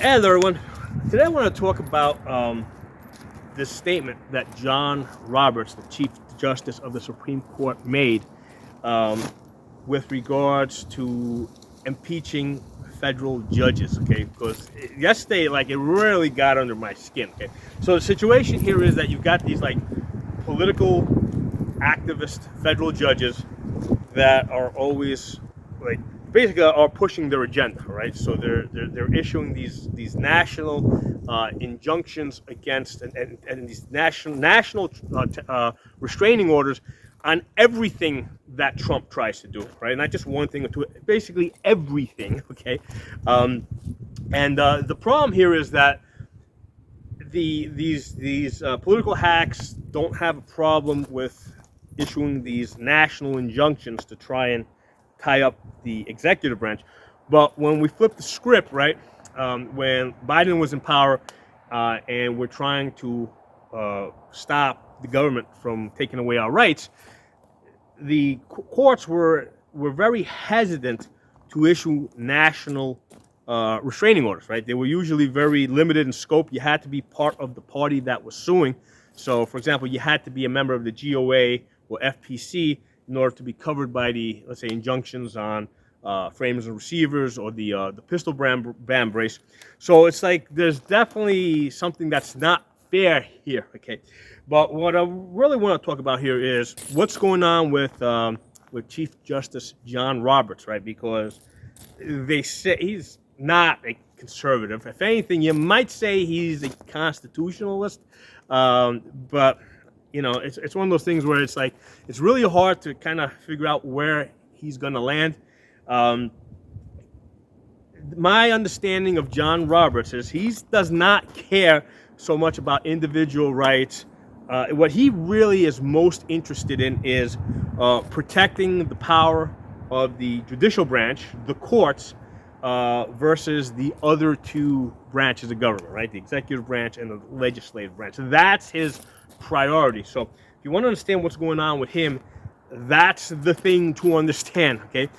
Hello, everyone. Today I want to talk about this statement that John Roberts, the Chief Justice of the Supreme Court, made um, with regards to impeaching federal judges. Okay, because yesterday, it really got under my skin. Okay, so the situation here is that you've got these political activist federal judges that are always basically are pushing their agenda, right? So they're issuing these national injunctions against and these national restraining orders on everything that Trump tries to do, right? Not just one thing or two, basically everything. Okay, and the problem here is that these political hacks don't have a problem with issuing these national injunctions to try and tie up the executive branch. But when we flip the script, right, when Biden was in power and we're trying to stop the government from taking away our rights, the courts were very hesitant to issue national restraining orders, right? They were usually very limited in scope. You had to be part of the party that was suing. So, for example, you had to be a member of the GOA or FPC in order to be covered by the, let's say, injunctions on framers and receivers or the pistol ban brace. So it's like there's definitely something that's not fair here, okay? But what I really want to talk about here is what's going on with Chief Justice John Roberts, right? Because they say he's not a conservative. If anything, you might say he's a constitutionalist, but it's one of those things where it's like it's really hard to kind of figure out where he's going to land. My understanding of John Roberts is he does not care so much about individual rights. What he really is most interested in is protecting the power of the judicial branch, the courts, versus the other two branches of government, right? The executive branch and the legislative branch. That's his priority. So if you want to understand what's going on with him, that's the thing to understand, okay?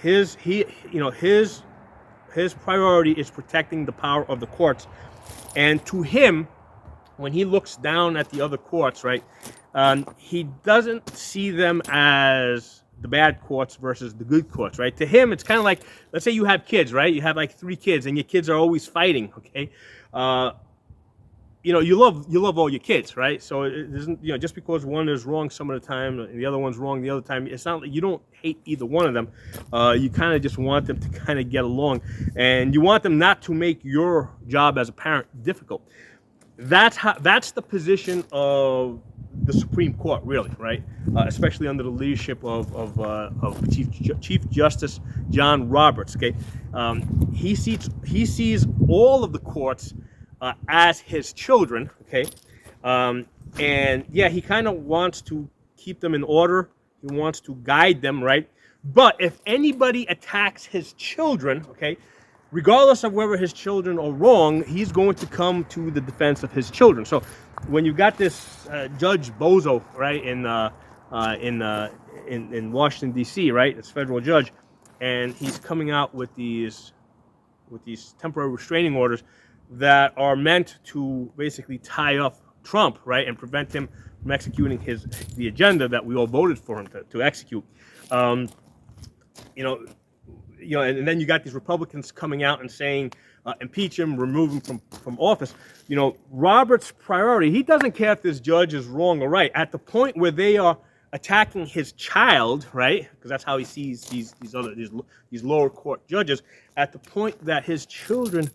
His priority is protecting the power of the courts. And to him, when he looks down at the other courts, right, he doesn't see them as the bad courts versus the good courts, right? To him, it's kind of like, let's say you have kids, right? You have 3 kids, and your kids are always fighting, okay? You love all your kids, right? So it isn't, just because one is wrong some of the time, and the other one's wrong the other time, it's not like you don't hate either one of them. You kind of just want them to kind of get along, and you want them not to make your job as a parent difficult. That's the position of the Supreme Court, really, right? Especially under the leadership of Chief Justice John Roberts. Okay, he sees all of the courts as his children. Okay, and yeah, he kind of wants to keep them in order. He wants to guide them, right? But if anybody attacks his children, okay, regardless of whether his children are wrong, he's going to come to the defense of his children. So when you've got this Judge Bozo, right, in Washington D.C., right, this federal judge, and he's coming out with these temporary restraining orders that are meant to basically tie up Trump, right, and prevent him from executing the agenda that we all voted for him to execute. And then you got these Republicans coming out and saying, impeach him, remove him from office. Robert's priority, he doesn't care if this judge is wrong or right. At the point where they are attacking his child, right, because that's how he sees these lower court judges, at the point that his children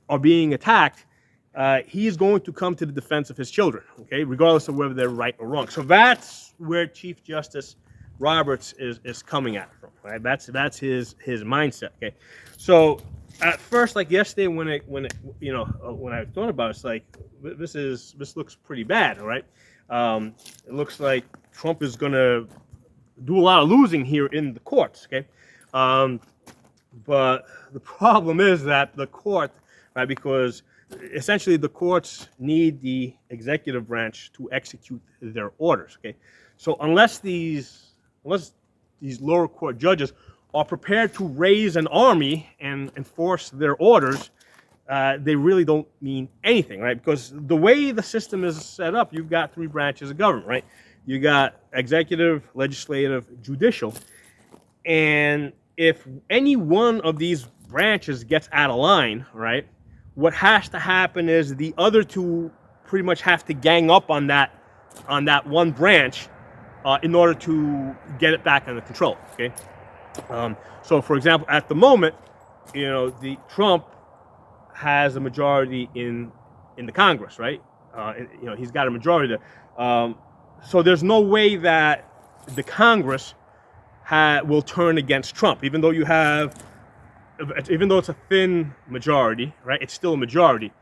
are being attacked, he is going to come to the defense of his children, okay, regardless of whether they're right or wrong. So that's where Chief Justice Roberts is coming at it from, right? That's his mindset, okay? So at first, like yesterday, when I thought about it, it's like this looks pretty bad, all right? It looks like Trump is gonna do a lot of losing here in the courts, okay? But the problem is that the court, right? Because essentially the courts need the executive branch to execute their orders, okay? So unless these lower court judges are prepared to raise an army and enforce their orders, they really don't mean anything, right? Because the way the system is set up, you've got three branches of government, right? You got executive, legislative, judicial. And if any one of these branches gets out of line, right, what has to happen is the other two pretty much have to gang up on that one branch in order to get it back under control. Okay. So, for example, at the moment, the Trump has a majority in the Congress, right? He's got a majority there. So there's no way that the Congress will turn against Trump, even though it's a thin majority, right? It's still a majority.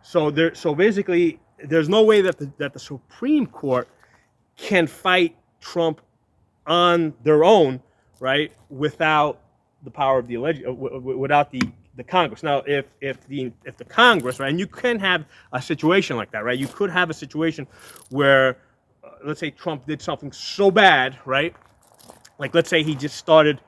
So basically, there's no way that the Supreme Court can fight Trump on their own, right? Without the power of without the Congress. Now, if the Congress, right, and you can have a situation like that, right? You could have a situation where, let's say Trump did something so bad, right? Like, let's say he just started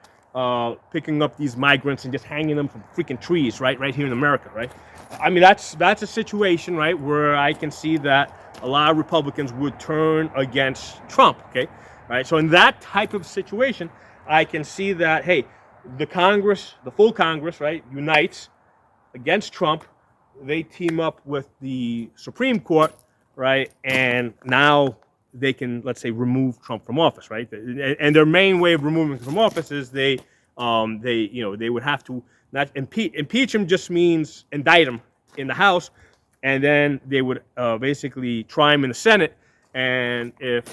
picking up these migrants and just hanging them from freaking trees, right here in America, right? I mean, that's a situation, right, where I can see that a lot of Republicans would turn against Trump, okay? Right? So in that type of situation, I can see that, hey, the Congress, the full Congress, right, unites against Trump. They team up with the Supreme Court, right, and now they can, let's say, remove Trump from office, right? And their main way of removing him from office is they would have to not impeach. Impeach him just means indict him in the House, and then they would basically try him in the Senate. And if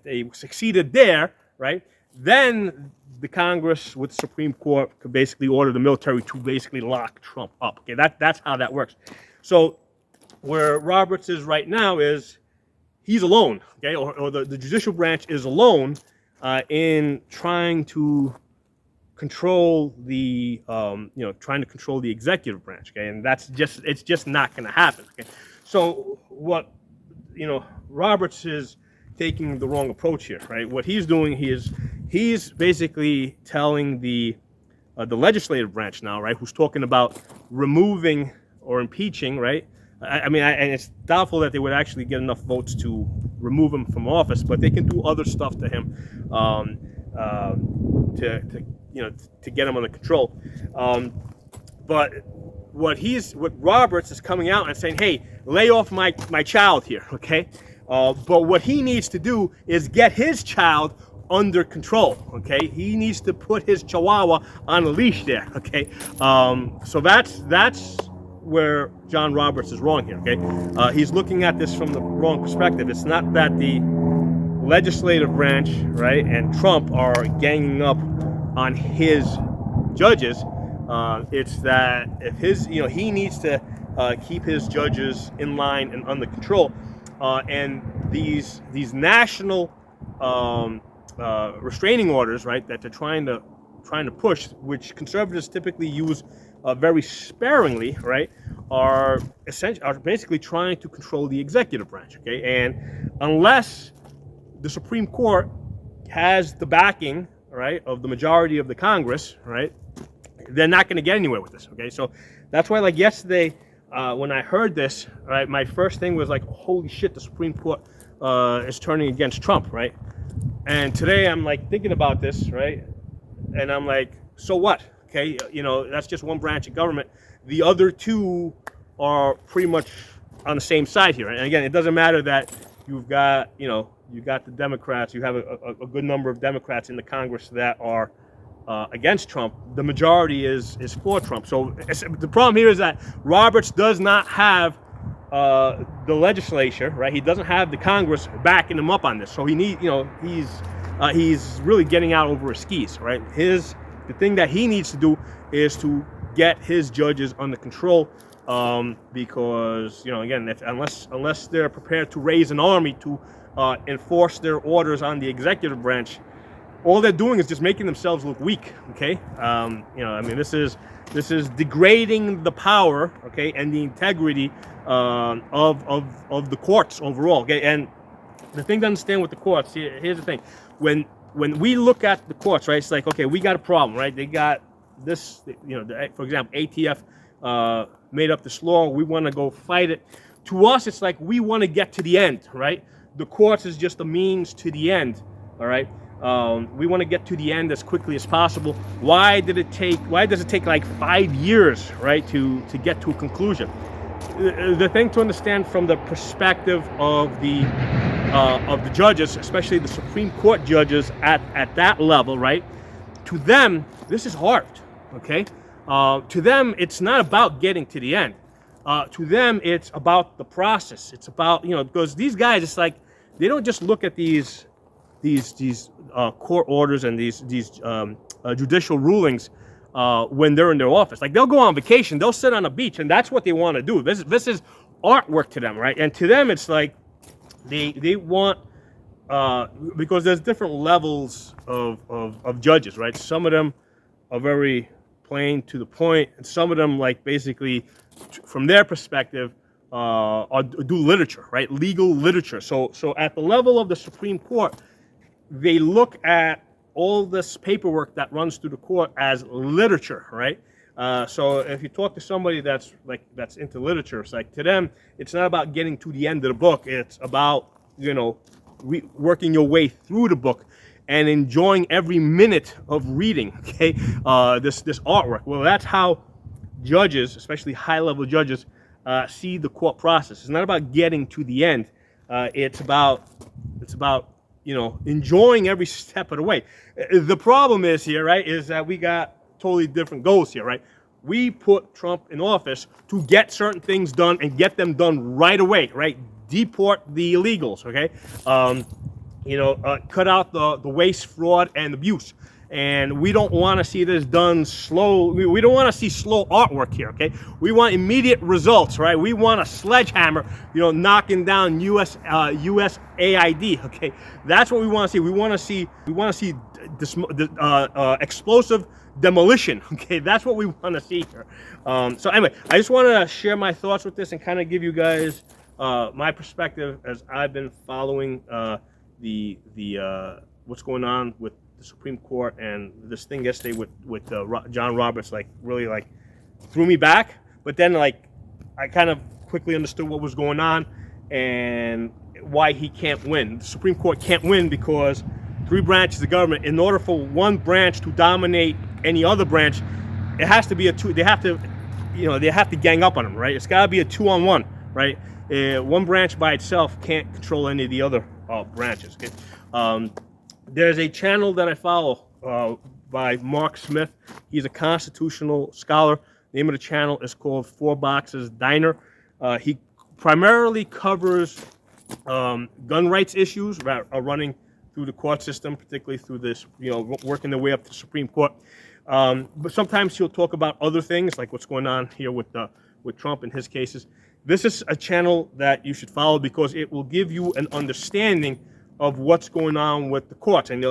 they succeeded there, right, then the Congress with the Supreme Court could basically order the military to basically lock Trump up. Okay, that's how that works. So where Roberts is right now is he's alone, okay, or the judicial branch is alone in trying to control the executive branch, okay, and it's just not going to happen. Okay, so what Roberts is taking the wrong approach here, right? What he's doing, he's basically telling the legislative branch now, right, who's talking about removing or impeaching, right? And it's doubtful that they would actually get enough votes to remove him from office, but they can do other stuff to him to get him under control. But what Roberts is coming out and saying, hey, lay off my child here, okay? But what he needs to do is get his child under control, okay? He needs to put his chihuahua on a leash there, okay? So that's where John Roberts is wrong here, okay? He's looking at this from the wrong perspective. It's not that the legislative branch, right, and Trump are ganging up on his judges. It's that if he needs to keep his judges in line and under control, and these national restraining orders, right, that they're trying to push, which conservatives typically use very sparingly, right, are basically trying to control the executive branch, okay? And unless the Supreme Court has the backing, right, of the majority of the Congress, right, they're not going to get anywhere with this, okay? So that's why, like yesterday, when I heard this, right, my first thing was like, holy shit, the Supreme Court is turning against Trump, right? And today I'm like thinking about this, right, and I'm like, so what? Okay, that's just one branch of government. The other two are pretty much on the same side here. And again, it doesn't matter that you've got the Democrats. You have a good number of Democrats in the Congress that are against Trump. The majority is for Trump. So the problem here is that Roberts does not have the legislature, right? He doesn't have the Congress backing him up on this. So he's really getting out over his skis, right? The thing that he needs to do is to get his judges under control, because again, unless they're prepared to raise an army to enforce their orders on the executive branch, all they're doing is just making themselves look weak. Okay, this is degrading the power, okay, and the integrity of the courts overall. Okay, and the thing to understand with the courts, here's the thing: when when we look at the courts, right, it's like, okay, we got a problem, right? They got this, for example, ATF made up this law. We want to go fight it. To us, it's like we want to get to the end, right? The courts is just a means to the end, all right? We want to get to the end as quickly as possible. Why does it take like 5 years, right, to get to a conclusion? The thing to understand from the perspective of the judges, especially the Supreme Court judges at that level, right? To them, this is hard, okay? To them, it's not about getting to the end. To them, it's about the process. It's about, because these guys, it's like, they don't just look at these court orders and these judicial rulings when they're in their office. Like, they'll go on vacation, they'll sit on a beach, and that's what they want to do. This is artwork to them, right? And to them, it's like they want, because there's different levels of judges, right? Some of them are very plain to the point, and some of them, like, basically, from their perspective, do literature, right? Legal literature. So at the level of the Supreme Court, they look at all this paperwork that runs through the court as literature, right? So if you talk to somebody that's into literature, it's like, to them, it's not about getting to the end of the book. It's about, working your way through the book and enjoying every minute of reading, okay? This artwork. Well, that's how judges, especially high-level judges, see the court process. It's not about getting to the end. It's about enjoying every step of the way. The problem is here, right, is that we got totally different goals here, right? We put Trump in office to get certain things done and get them done right away, right? Deport the illegals, okay? Cut out the waste, fraud, and abuse. And we don't want to see this done slow. We don't want to see slow artwork here, okay? We want immediate results, right? We want a sledgehammer, knocking down USAID, okay? That's what we want to see. We want to see this explosive demolition, okay? That's what we want to see here. So anyway, I just want to share my thoughts with this and kind of give you guys my perspective as I've been following what's going on with the Supreme Court. And this thing yesterday with John Roberts, really threw me back. But then I kind of quickly understood what was going on and why he can't win. The Supreme Court can't win because 3 branches of government, in order for one branch to dominate any other branch, it has to be a two. They have to gang up on them, right? It's got to be a 2-on-1, right? One branch by itself can't control any of the other branches. Okay? There's a channel that I follow by Mark Smith. He's a constitutional scholar. The name of the channel is called 4 Boxes Diner. He primarily covers gun rights issues running through the court system, particularly through this, working their way up to the Supreme Court. But sometimes he'll talk about other things, like what's going on here with Trump in his cases. This is a channel that you should follow because it will give you an understanding of what's going on with the courts, and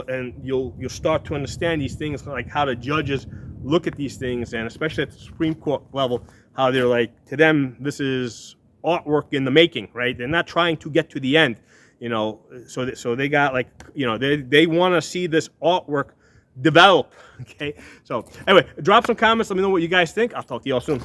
you'll start to understand these things, like how the judges look at these things, and especially at the Supreme Court level, how they're like, to them, this is artwork in the making, right? They're not trying to get to the end, so they got they want to see this artwork develop, okay? So anyway, drop some comments, let me know what you guys think. I'll talk to you all soon.